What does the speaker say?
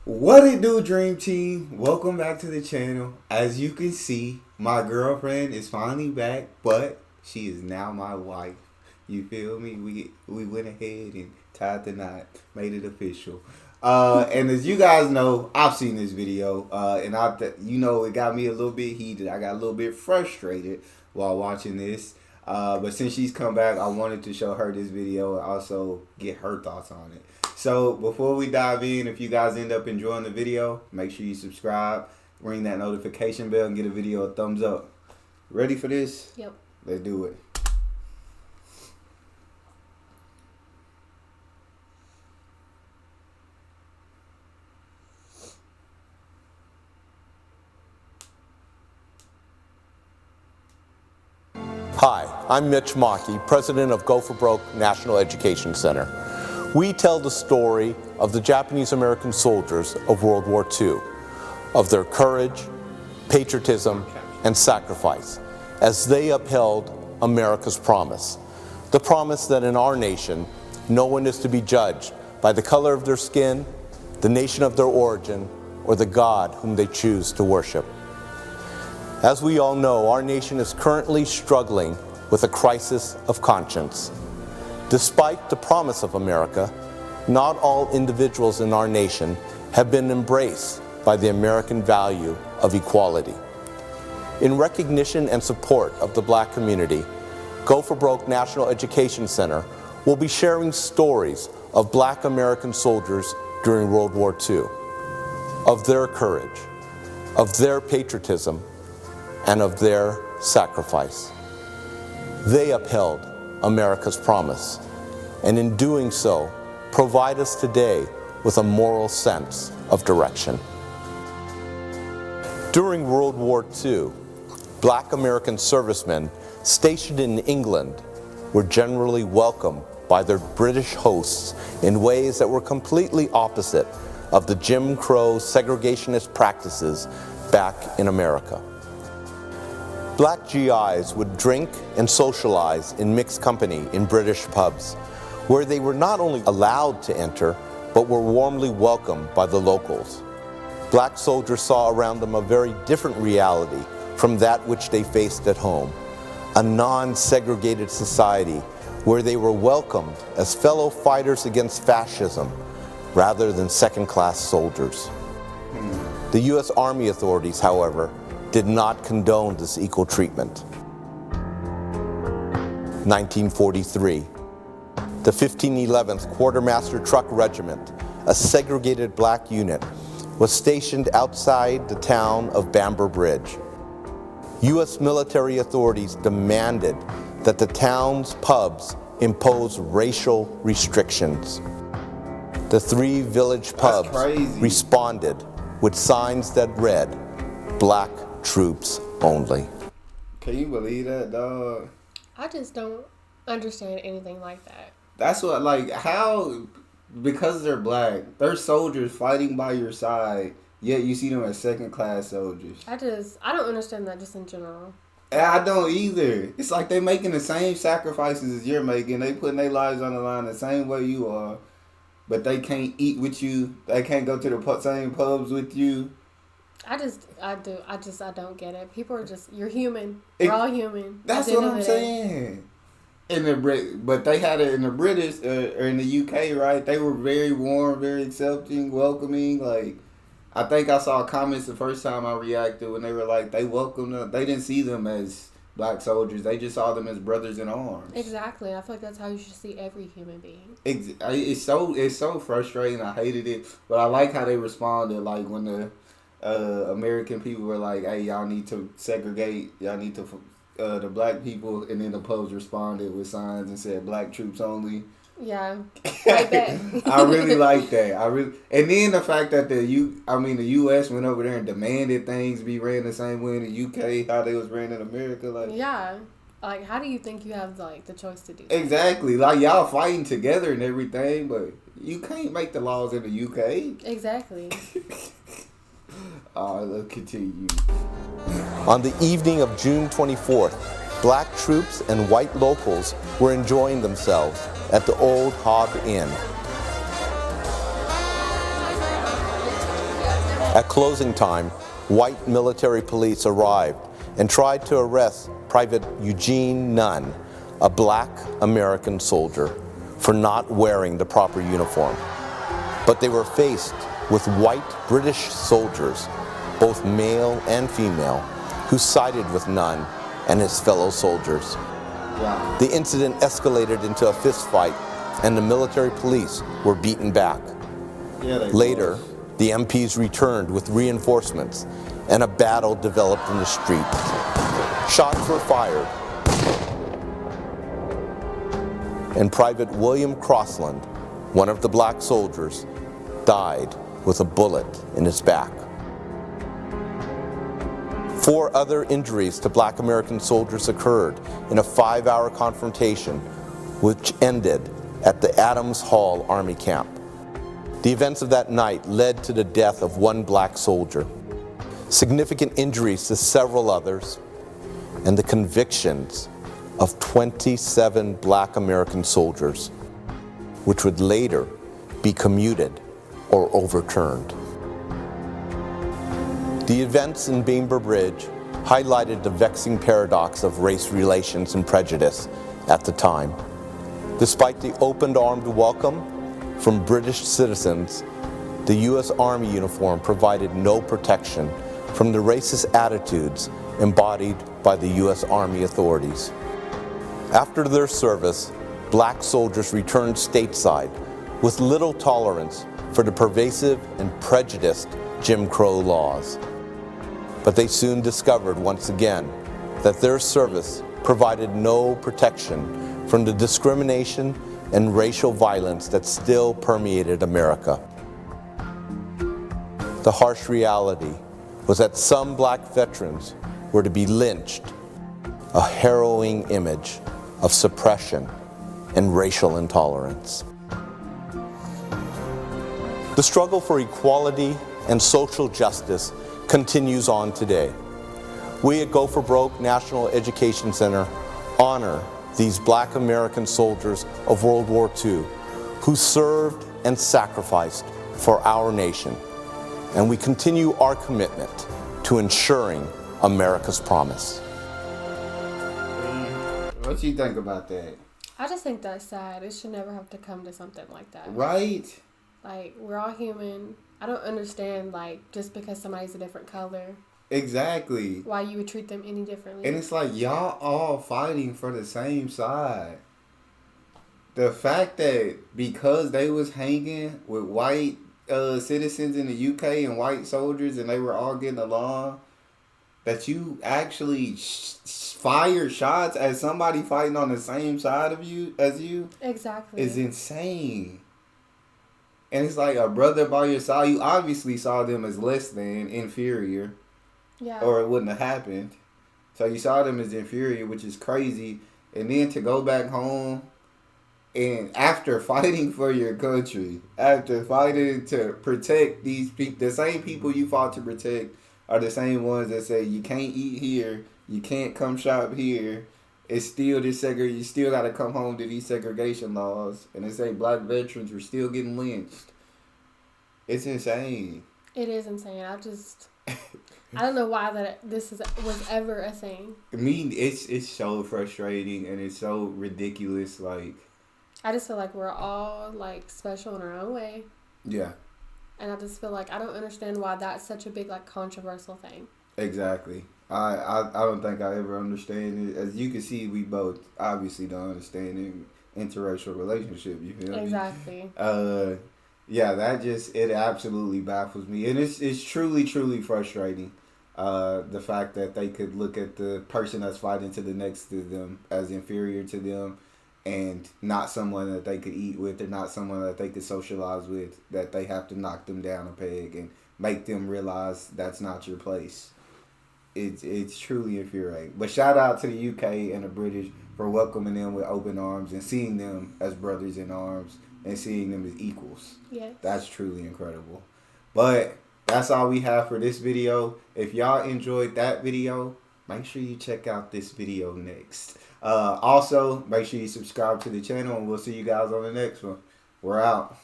What it do, Dream Team? Welcome back to the channel. As you can see, my girlfriend is finally back, but she is now my wife. You feel me? We went ahead and tied the knot, made it official. And as you guys know, I've seen this video, and it got me a little bit heated. I got a little bit frustrated while watching this. But since she's come back, I wanted to show her this video and also get her thoughts on it. So before we dive in, if you guys end up enjoying the video, make sure you subscribe, ring that notification bell, and get a video a thumbs up. Ready for this? Yep. Let's do it. Hi, I'm Mitch Mackey, president of Go for Broke National Education Center. We tell the story of the Japanese American soldiers of World War II, of their courage, patriotism, and sacrifice as they upheld America's promise. The promise that in our nation, no one is to be judged by the color of their skin, the nation of their origin, or the God whom they choose to worship. As we all know, our nation is currently struggling with a crisis of conscience. Despite the promise of America, not all individuals in our nation have been embraced by the American value of equality. In recognition and support of the Black community, Go for Broke National Education Center will be sharing stories of Black American soldiers during World War II, of their courage, of their patriotism, and of their sacrifice. They upheld America's promise, and in doing so, provide us today with a moral sense of direction. During World War II, Black American servicemen stationed in England were generally welcomed by their British hosts in ways that were completely opposite of the Jim Crow segregationist practices back in America. Black GIs would drink and socialize in mixed company in British pubs, where they were not only allowed to enter, but were warmly welcomed by the locals. Black soldiers saw around them a very different reality from that which they faced at home, a non-segregated society where they were welcomed as fellow fighters against fascism rather than second-class soldiers. The U.S. Army authorities, however, did not condone this equal treatment. 1943, the 1511th Quartermaster Truck Regiment, a segregated black unit, was stationed outside the town of Bamber Bridge. U.S. military authorities demanded that the town's pubs impose racial restrictions. The 3 village pubs responded with signs that read, "Black troops only." Can you believe that, dog? I just don't understand anything like that. That's what, like, how, because they're black, they're soldiers fighting by your side, yet you see them as second-class soldiers. I don't understand that just in general. I don't either. It's like they making the same sacrifices as you're making. They putting their lives on the line the same way you are, but they can't eat with you. They can't go to the same pubs with you. I don't get it. People are just, you're human. We're all human. That's what I'm saying. But they had it in the British or in the UK, right? They were very warm, very accepting, welcoming. Like, I think I saw comments the first time I reacted when they were like, they welcomed them. They didn't see them as black soldiers. They just saw them as brothers in arms. Exactly. I feel like that's how you should see every human being. It's so frustrating. I hated it, but I like how they responded. Like when the American people were like, "Hey, y'all need to segregate. Y'all need to the black people," and then the pubs responded with signs and said, "Black troops only." Yeah, like that. I really like that. And then the fact that the U.S. went over there and demanded things be ran the same way in the U.K. how they was ran in America. Like, yeah, like how do you think you have like the choice to do that? Exactly. Like y'all fighting together and everything, but you can't make the laws in the U.K. Exactly. Let's continue. On the evening of June 24th, black troops and white locals were enjoying themselves at the Old Hog Inn. At closing time, white military police arrived and tried to arrest Private Eugene Nunn, a black American soldier, for not wearing the proper uniform. But they were faced with white British soldiers, both male and female, who sided with Nunn and his fellow soldiers. Wow. The incident escalated into a fist fight, and the military police were beaten back. Yeah, Later, the MPs returned with reinforcements, and a battle developed in the street. Shots were fired, and Private William Crossland, one of the black soldiers, died with a bullet in his back. 4 other injuries to black American soldiers occurred in a 5-hour confrontation which ended at the Adams Hall Army Camp. The events of that night led to the death of 1 black soldier, significant injuries to several others, and the convictions of 27 black American soldiers, which would later be commuted or overturned. The events in Bamber Bridge highlighted the vexing paradox of race relations and prejudice at the time. Despite the open armed welcome from British citizens, the U.S. Army uniform provided no protection from the racist attitudes embodied by the U.S. Army authorities. After their service, black soldiers returned stateside with little tolerance for the pervasive and prejudiced Jim Crow laws. But they soon discovered once again that their service provided no protection from the discrimination and racial violence that still permeated America. The harsh reality was that some black veterans were to be lynched, a harrowing image of suppression and racial intolerance. The struggle for equality and social justice continues on today. We at Go for Broke National Education Center honor these black American soldiers of World War II who served and sacrificed for our nation, and we continue our commitment to ensuring America's promise. What you think about that? I just think that's sad. It should never have to come to something like that. Right? Like, we're all human. I don't understand, like, just because somebody's a different color, Exactly. why you would treat them any differently. And it's like y'all all fighting for the same side. The fact that because they was hanging with white citizens in the UK and white soldiers and they were all getting along, that you actually fire shots at somebody fighting on the same side of you as you Exactly. is insane. And it's like a brother by your side. You obviously saw them as less than, inferior, Yeah. or it wouldn't have happened. So you saw them as inferior, which is crazy. And then to go back home and after fighting for your country, after fighting to protect these people, the same people you fought to protect are the same ones that say you can't eat here, you can't come shop here. It's still this you still got to come home to these segregation laws, and they say black veterans are still getting lynched. It's insane. It is insane. I don't know why this was ever a thing. I mean, it's so frustrating and it's so ridiculous. Like, I just feel like we're all, like, special in our own way. yeah, And I just feel like I don't understand why that's such a big, like, controversial thing. exactly. I don't think I ever understand it. As you can see, we both obviously don't understand an interracial relationship. You feel me? Exactly. Yeah, it absolutely baffles me, and it's truly frustrating. The fact that they could look at the person that's fighting to the next to them as inferior to them, and not someone that they could eat with, or not someone that they could socialize with. That they have to knock them down a peg and make them realize that's not your place. It's truly infuriating. But shout out to the UK and the British for welcoming them with open arms and seeing them as brothers in arms and seeing them as equals. Yes. That's truly incredible. But that's all we have for this video. If y'all enjoyed that video, make sure you check out this video next. Also, make sure you subscribe to the channel, and we'll see you guys on the next one. We're out.